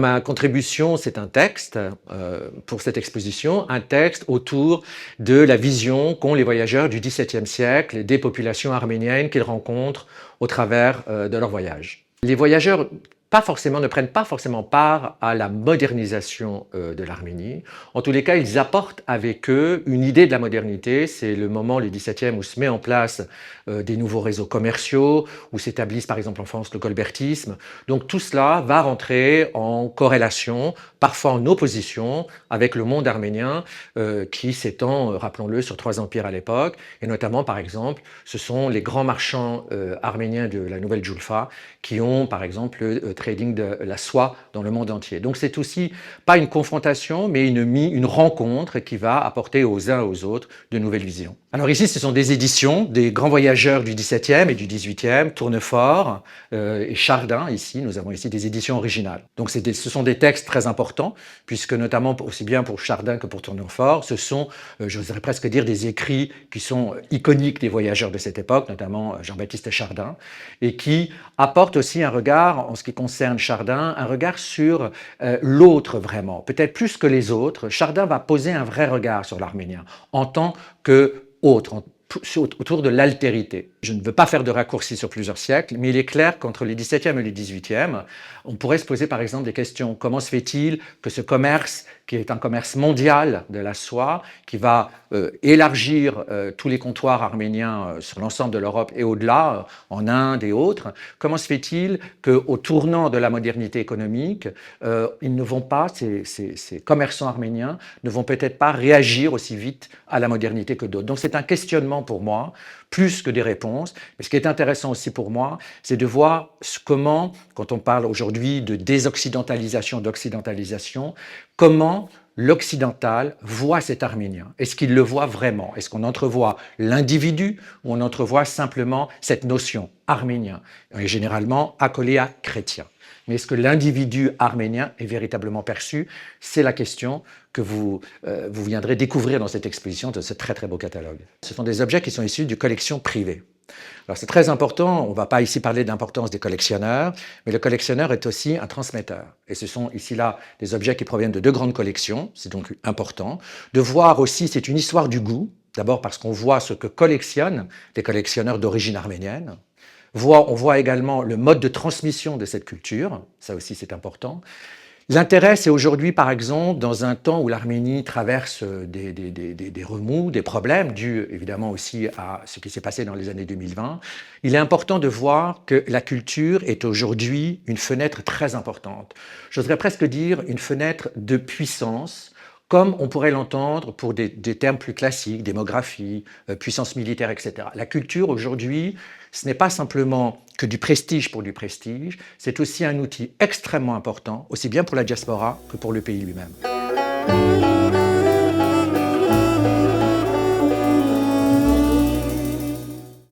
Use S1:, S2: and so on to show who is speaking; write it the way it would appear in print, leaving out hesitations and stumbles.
S1: Ma contribution, c'est un texte pour cette exposition, un texte autour de la vision qu'ont les voyageurs du XVIIe siècle des populations arméniennes qu'ils rencontrent au travers de leur voyage. Les voyageurs ne prennent pas forcément part à la modernisation de l'Arménie. En tous les cas, ils apportent avec eux une idée de la modernité. C'est le moment, le XVIIe, où se met en place des nouveaux réseaux commerciaux, où s'établissent par exemple en France le colbertisme. Donc tout cela va rentrer en corrélation, parfois en opposition, avec le monde arménien qui s'étend, rappelons-le, sur 3 empires à l'époque. Et notamment, par exemple, ce sont les grands marchands arméniens de la nouvelle Julfa qui ont, par exemple, le trading de la soie dans le monde entier. Donc c'est aussi pas une confrontation, mais une rencontre qui va apporter aux uns et aux autres de nouvelles visions. Alors ici, ce sont des éditions des grands voyageurs du XVIIe et du XVIIIe, Tournefort et Chardin. Ici, nous avons ici des éditions originales. Donc ce sont des textes très importants, puisque notamment aussi bien pour Chardin que pour Tournefort, ce sont, j'oserais presque dire, des écrits qui sont iconiques des voyageurs de cette époque, notamment Jean-Baptiste Chardin, et qui apportent aussi un regard, en ce qui concerne Chardin, un regard sur l'autre vraiment, peut-être plus que les autres. Chardin va poser un vrai regard sur l'arménien en tant qu'autre, autour de l'altérité. Je ne veux pas faire de raccourcis sur plusieurs siècles, mais il est clair qu'entre les XVIIe et les XVIIIe, on pourrait se poser par exemple des questions. Comment se fait-il que ce commerce, qui est un commerce mondial de la soie, qui va élargir tous les comptoirs arméniens sur l'ensemble de l'Europe et au-delà, en Inde et autres, comment se fait-il qu'au tournant de la modernité économique, ils ne vont pas, ces commerçants arméniens, ne vont peut-être pas réagir aussi vite à la modernité que d'autres. Donc c'est un questionnement pour moi, plus que des réponses. Mais ce qui est intéressant aussi pour moi, c'est de voir comment, quand on parle aujourd'hui de désoccidentalisation, d'occidentalisation, comment l'occidental voit cet arménien. Est-ce qu'il le voit vraiment? Est-ce qu'on entrevoit l'individu ou on entrevoit simplement cette notion arménien, et généralement accolée à chrétien? Mais est-ce que l'individu arménien est véritablement perçu? C'est la question que vous viendrez découvrir dans cette exposition de ce très très beau catalogue. Ce sont des objets qui sont issus de collections privées. Alors c'est très important, on ne va pas ici parler de l'importance des collectionneurs, mais le collectionneur est aussi un transmetteur. Et ce sont ici là des objets qui proviennent de 2 grandes collections, c'est donc important. De voir aussi, c'est une histoire du goût, d'abord parce qu'on voit ce que collectionnent des collectionneurs d'origine arménienne. On voit également le mode de transmission de cette culture, ça aussi c'est important. L'intérêt, c'est aujourd'hui, par exemple, dans un temps où l'Arménie traverse des remous, des problèmes, dus évidemment aussi à ce qui s'est passé dans les années 2020, il est important de voir que la culture est aujourd'hui une fenêtre très importante. J'oserais presque dire une fenêtre de puissance, comme on pourrait l'entendre pour des termes plus classiques, démographie, puissance militaire, etc. La culture, aujourd'hui, ce n'est pas simplement que du prestige pour du prestige, c'est aussi un outil extrêmement important, aussi bien pour la diaspora que pour le pays lui-même.